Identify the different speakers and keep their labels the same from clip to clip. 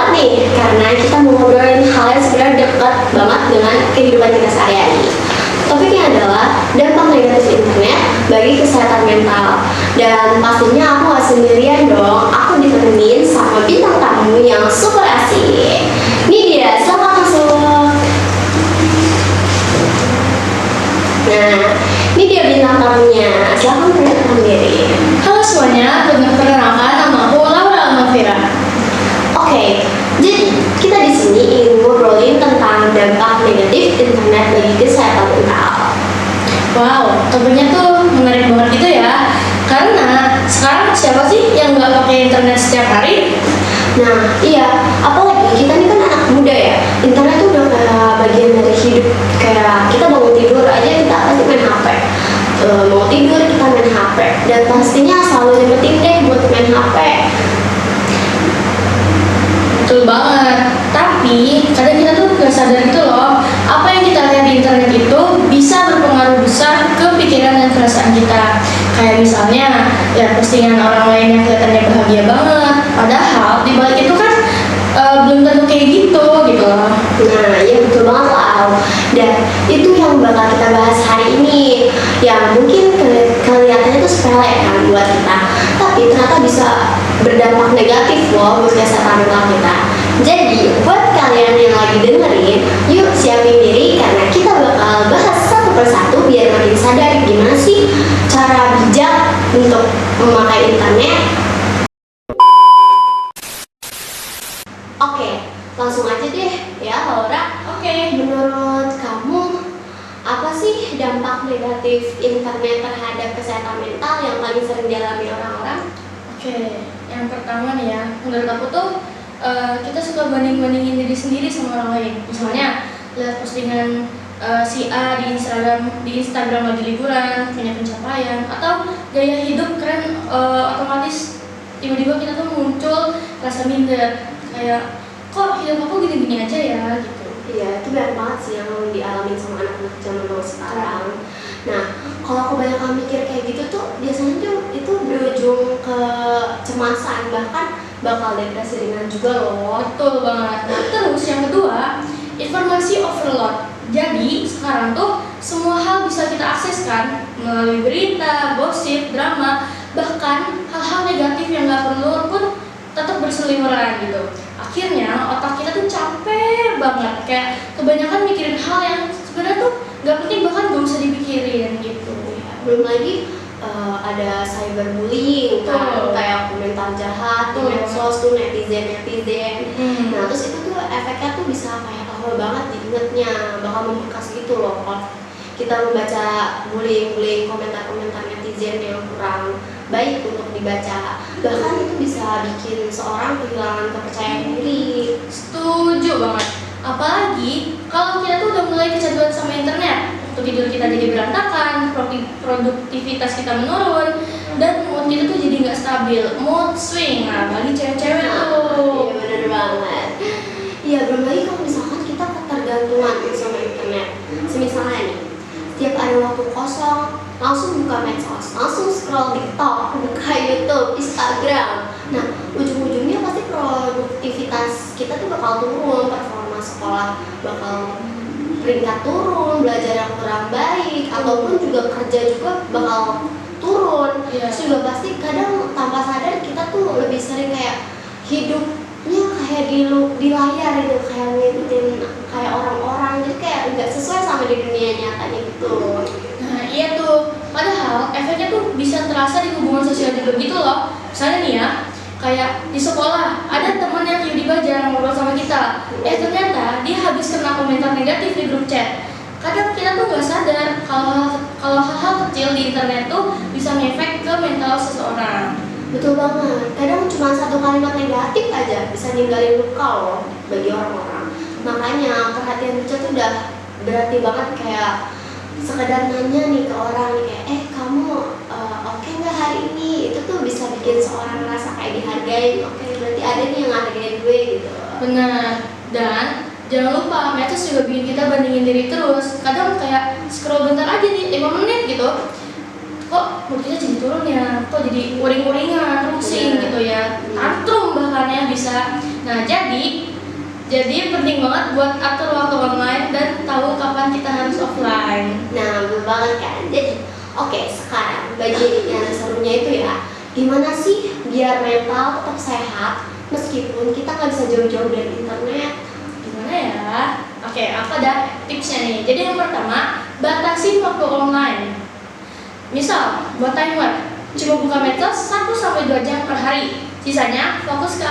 Speaker 1: banget nih karena kita mau ngobrolin hal yang sebenarnya dekat banget dengan kehidupan kita sehari-hari. Topiknya adalah dampak negatif internet bagi kesehatan mental. Dan pastinya aku gak sendirian dong, aku ditemenin sama bintang tamu yang super asik. Ini dia, selamat masuk. Nah, ini dia bintang tamunya. Silahkan perkenalkan diri.
Speaker 2: Halo semuanya, perkenalkan nama aku Laura Almavira.
Speaker 1: Oke, jadi kita di sini ingin ngobrolin tentang dampak negatif internet bagi kesehatan mental.
Speaker 2: Wow, topiknya tuh menarik banget gitu ya. Karena sekarang siapa sih yang nggak pakai internet setiap hari?
Speaker 1: Nah, iya, apalagi kita ini kan anak muda ya. Internet tuh udah kayak bagian dari hidup. Kayak kita bangun tidur aja kita pasti main HP. Mau tidur kita main HP. Dan pastinya selalu nyempetin deh buat main HP.
Speaker 2: Betul banget. Tapi kadang kita tuh nggak sadar gitu loh. Apa yang kita lihat di internet itu bisa berpengaruh besar ke pikiran dan perasaan kita. Kayak misalnya lihat postingan orang lain yang kelihatannya bahagia banget. Padahal di balik itu kan belum tentu kayak gitu loh.
Speaker 1: Nah, iya betul banget Lau. Dan itu yang bakal kita bahas hari ini. Yang mungkin kelihatannya itu sepele kan buat kita, tapi ternyata bisa berdampak negatif loh buat kesehatan mental kita. Jadi, buat kalian yang lagi dengerin, yuk siapin diri karena kita bakal bahas satu persatu biar makin sadar gimana sih cara bijak untuk memakai internet. Oke, langsung aja deh ya Laura.
Speaker 2: Oke.
Speaker 1: Menurut kamu, apa sih dampak negatif internet terhadap kesehatan mental yang paling sering dialami orang-orang?
Speaker 2: Oke, yang pertama nih ya, menurut aku tuh kita suka banding-bandingin diri sendiri sama orang lain. Misalnya lihat postingan si A di Instagram lagi liburan, punya pencapaian, atau gaya hidup keren, otomatis tiba-tiba kita tuh muncul rasa minder, kayak kok hidup aku gini-gini aja ya gitu.
Speaker 1: Iya, itu banyak banget sih yang dialami sama anak-anak zaman now sekarang. Nah, kalau kebanyakan mikir kayak gitu tuh biasanya tuh itu berujung ke kecemasan, bahkan bakal depresi ringan juga loh.
Speaker 2: Betul banget. Nah, terus yang kedua, informasi overload. Jadi sekarang tuh semua hal bisa kita akses kan melalui berita, gosip, drama, bahkan hal-hal negatif yang nggak perlu pun tetap berseliweran gitu. Akhirnya otak kita tuh capek banget, kayak kebanyakan mikirin hal yang sebenarnya tuh nggak penting, bahkan nggak usah dipikirin gitu.
Speaker 1: Belum lagi ada cyberbullying kan, kayak komentar jahat di medsos tuh netizen. Nah, terus itu tuh efeknya tuh bisa kayak lama banget diingetnya, bakal membekas gitu loh kalau kita membaca bullying komentar netizen yang kurang baik untuk dibaca. Bahkan itu bisa bikin seorang kehilangan kepercayaan diri.
Speaker 2: Setuju banget. Apalagi kalau kita tuh udah mulai kecanduan sama internet, waktu tidur kita jadi berantakan, produktivitas kita menurun, dan mood kita tuh jadi nggak stabil, mood swing. Nah, bagi cewek-cewek tuh.
Speaker 1: Iya bener banget. Iya, belum lagi kalau misalkan kita ketergantungan sama internet. Misalnya nih, setiap ada waktu kosong langsung buka medsos, langsung scroll TikTok, buka YouTube, Instagram. Nah, ujung-ujungnya pasti produktivitas kita tuh bakal turun, performa sekolah bakal peringkat turun, belajar yang kurang baik, ataupun juga kerja juga bakal turun. Terus juga pasti kadang tanpa sadar kita tuh lebih sering kayak hidupnya kayak di layar gitu, kayak ngikutin kayak orang-orang, jadi kayak nggak sesuai sama di dunia nyatanya gitu.
Speaker 2: Nah, iya tuh. Padahal efeknya tuh bisa terasa di hubungan sosial juga gitu loh. Misalnya nih ya, kayak di sekolah ada teman yang tiba-tiba jarang ngobrol sama kita. Ternyata dia habis kena komentar negatif di grup chat. Kadang kita tuh nggak sadar kalau hal-hal kecil di internet tuh bisa ngefek ke mental seseorang.
Speaker 1: Betul banget. Kadang cuma satu kalimat negatif aja bisa ninggalin luka loh bagi orang-orang. Makanya perhatian kita tuh udah berarti banget, kayak sekedar nanya nih ke orang nih, kayak kamu oke nggak hari ini, itu tuh bisa bikin seorang merasa kayak dihargai. Oke, berarti ada nih yang ngehargain gue gitu.
Speaker 2: Benar. Dan jangan lupa medsos juga bikin kita bandingin diri terus. Kadang kayak scroll bentar aja nih 5 menit gitu, kok mood kita jadi turun ya, kok jadi uring-uringan, pusing gitu ya, tantrum bahkan ya bisa. Nah, jadi Jadi penting banget buat atur waktu online dan tahu kapan kita harus offline.
Speaker 1: Nah, betul banget kan. Jadi, oke, sekarang bagian yang serunya itu ya, gimana sih biar mental tetap sehat meskipun kita nggak bisa jauh-jauh dari internet?
Speaker 2: Gimana ya? Oke, aku ada tipsnya nih. Jadi yang pertama, batasi waktu online. Misal, buat timer, cuma buka medsos 1-2 jam per hari. Sisanya fokus ke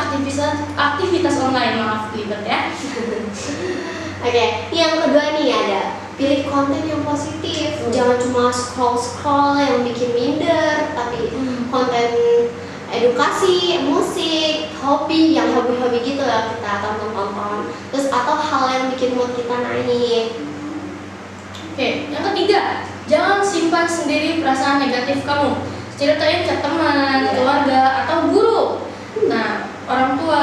Speaker 2: aktivitas online. Maaf, libet ya.
Speaker 1: Oke, yang kedua nih ada pilih konten yang positif. Jangan cuma scroll yang bikin minder, tapi konten edukasi, musik, hobi gitu lah kita tonton. Terus atau hal yang bikin mood kita naik.
Speaker 2: Oke, yang ketiga, jangan simpan sendiri perasaan negatif kamu. Ceritain ke teman, keluarga, atau guru. Nah, orang tua,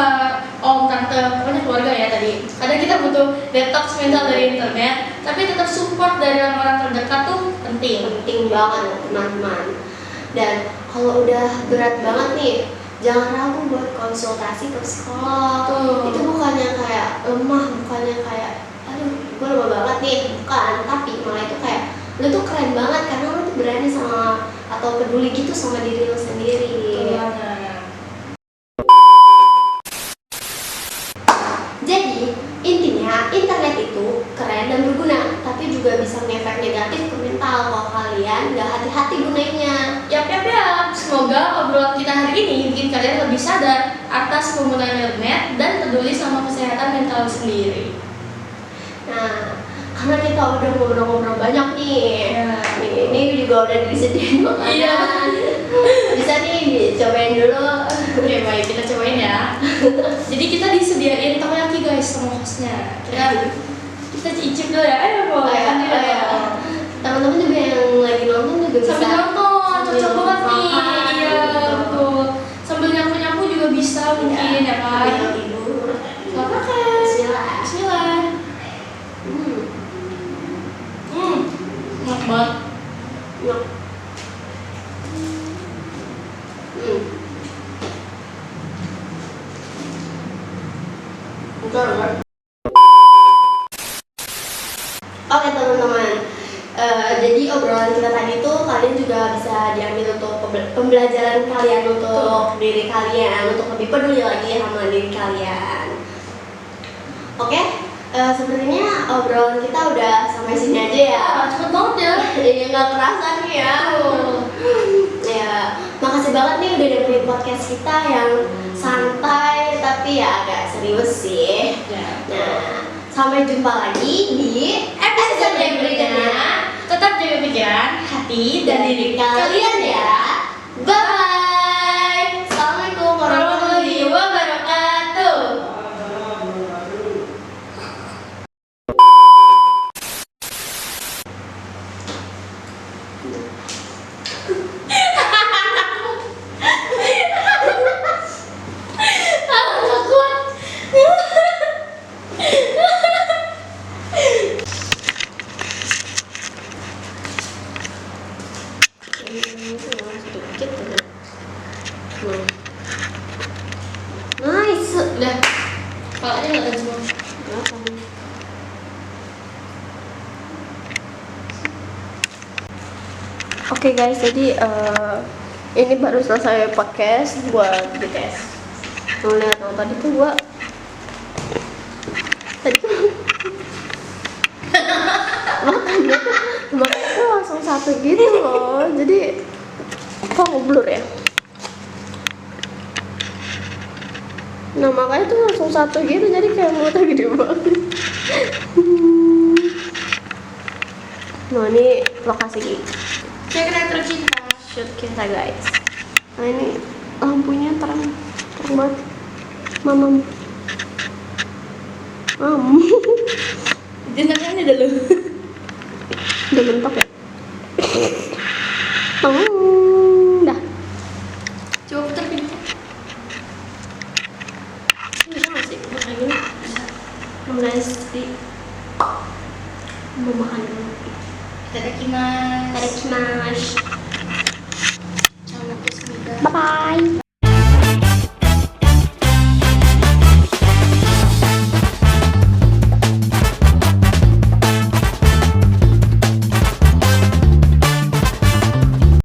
Speaker 2: om, tante, pokoknya keluarga ya tadi. Kadang kita butuh detox mental dari internet, tapi tetap support dari orang-orang terdekat tuh penting.
Speaker 1: Penting banget teman-teman. Dan kalau udah berat banget nih, jangan ragu buat konsultasi ke psikolog. Itu bukannya kayak lemah, bukannya kayak aduh gue lemah banget nih, bukan. Tapi malah itu kayak lu tuh keren banget karena lu tuh berani sama atau peduli gitu sama diri lu sendiri. Jadi intinya internet itu keren dan berguna, tapi juga bisa ngefek negatif ke mental kalau kalian nggak hati-hati gunainya.
Speaker 2: Yap. Semoga obrolan kita hari ini bikin kalian lebih sadar atas penggunaan internet dan peduli sama kesehatan mental sendiri.
Speaker 1: Nah, karena kita udah ngobrol-ngobrol banyak nih, ini juga udah disediain makanan. Bisa nih dicobain dulu.
Speaker 2: Oke, baik, kita cobain ya. Jadi kita disediain takoyaki guys sama hostnya. Kita icip dulu ya. Ayo,
Speaker 1: Teman-teman juga yang lagi nonton juga bisa.
Speaker 2: Sambil nonton, cocok banget nih. Iya, betul. Sambil nyapu-nyapu juga bisa mungkin ya kan.
Speaker 1: Sambil tidur.
Speaker 2: Gak apa-apa. Bismillah. Enak banget.
Speaker 1: Oke teman-teman, jadi obrolan kita tadi tuh kalian juga bisa diambil untuk pembelajaran kalian untuk diri kalian, untuk lebih peduli lagi sama diri kalian. Oke, sepertinya obrolan kita udah sampai sini aja ya.
Speaker 2: Cepet banget ya.
Speaker 1: Iya nggak kerasa nih ya. Ya, makasih banget nih udah dengerin podcast kita yang santai tapi ya agak serius sih. Nah, sampai jumpa lagi di episode berikutnya.
Speaker 2: Tetap jaga pikiran, hati, dan diri kalian ya.
Speaker 1: Bye. Assalamualaikum warahmatullahi wabarakatuh. Nice.
Speaker 2: Udah, palanya nggak ada semua.
Speaker 1: Oke guys, jadi ini baru selesai podcast buat BTS. Lihat tadi tuh gua makanya tuh langsung satu gitu loh. Jadi kok ngeblur ya? Nah makanya tuh langsung satu gitu, jadi kayak mulutnya gede banget. Nah ini lokasi
Speaker 2: Cek tercinta.
Speaker 1: shoot kita guys. Nah ini lampunya terang banget. Mam.
Speaker 2: Jenazahnya ini dulu.
Speaker 1: Udah bentok ya? Dah.
Speaker 2: Coba putar pintu.
Speaker 1: Bisa nggak sih makan gini? Di mau makan dulu.
Speaker 2: Itadakimasu.
Speaker 1: Itadakimasu.